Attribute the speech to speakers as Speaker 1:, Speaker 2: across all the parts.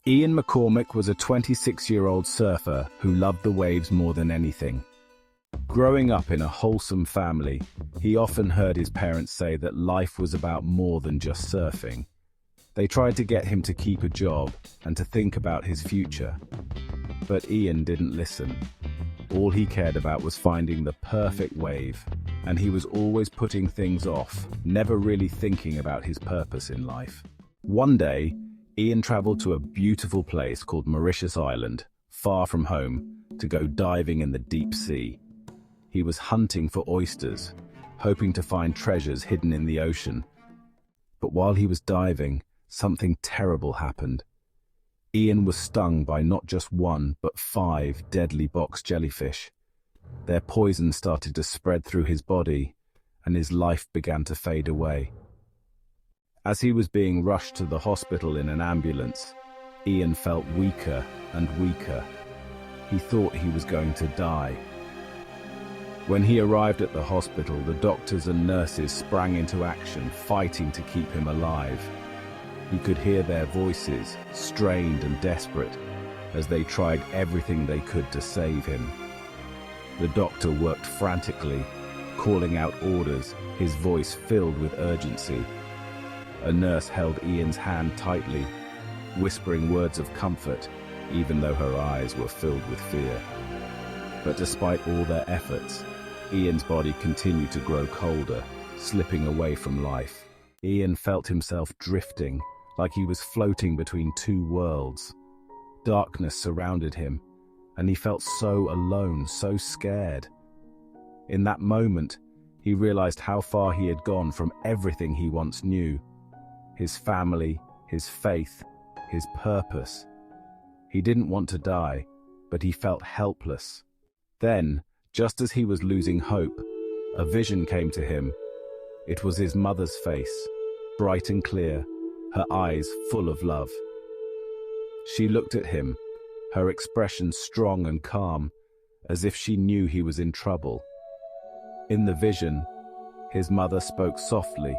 Speaker 1: Ian McCormick was a 26-year-old surfer who loved the waves more than anything. Growing up in a wholesome family, he often heard his parents say that life was about more than just surfing. They tried to get him to keep a job and to think about his future. But Ian didn't listen. All he cared about was finding the perfect wave, and he was always putting things off, never really thinking about his purpose in life. One day, Ian traveled to a beautiful place called Mauritius Island, far from home, to go diving in the deep sea. He was hunting for oysters, hoping to find treasures hidden in the ocean. But while he was diving, something terrible happened. Ian was stung by not just one, but 5 deadly box jellyfish. Their poison started to spread through his body, and his life began to fade away. As he was being rushed to the hospital in an ambulance, Ian felt weaker and weaker. He thought he was going to die. When he arrived at the hospital, the doctors and nurses sprang into action, fighting to keep him alive. He could hear their voices, strained and desperate, as they tried everything they could to save him. The doctor worked frantically, calling out orders, his voice filled with urgency. A nurse held Ian's hand tightly, whispering words of comfort, even though her eyes were filled with fear. But despite all their efforts, Ian's body continued to grow colder, slipping away from life. Ian felt himself drifting, like he was floating between 2 worlds. Darkness surrounded him, and he felt so alone, so scared. In that moment, he realized how far he had gone from everything he once knew. His family, his faith, his purpose. He didn't want to die, but he felt helpless. Then, just as he was losing hope, a vision came to him. It was his mother's face, bright and clear, her eyes full of love. She looked at him, her expression strong and calm, as if she knew he was in trouble. In the vision, his mother spoke softly,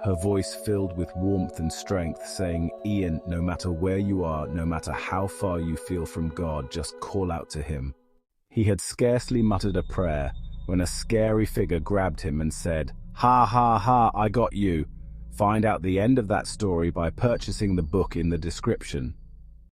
Speaker 1: her voice filled with warmth and strength, saying, "Ian, no matter where you are, no matter how far you feel from God, just call out to him." He had scarcely muttered a prayer when a scary figure grabbed him and said, "Ha ha ha, I got you. Find out the end of that story by purchasing the book in the description."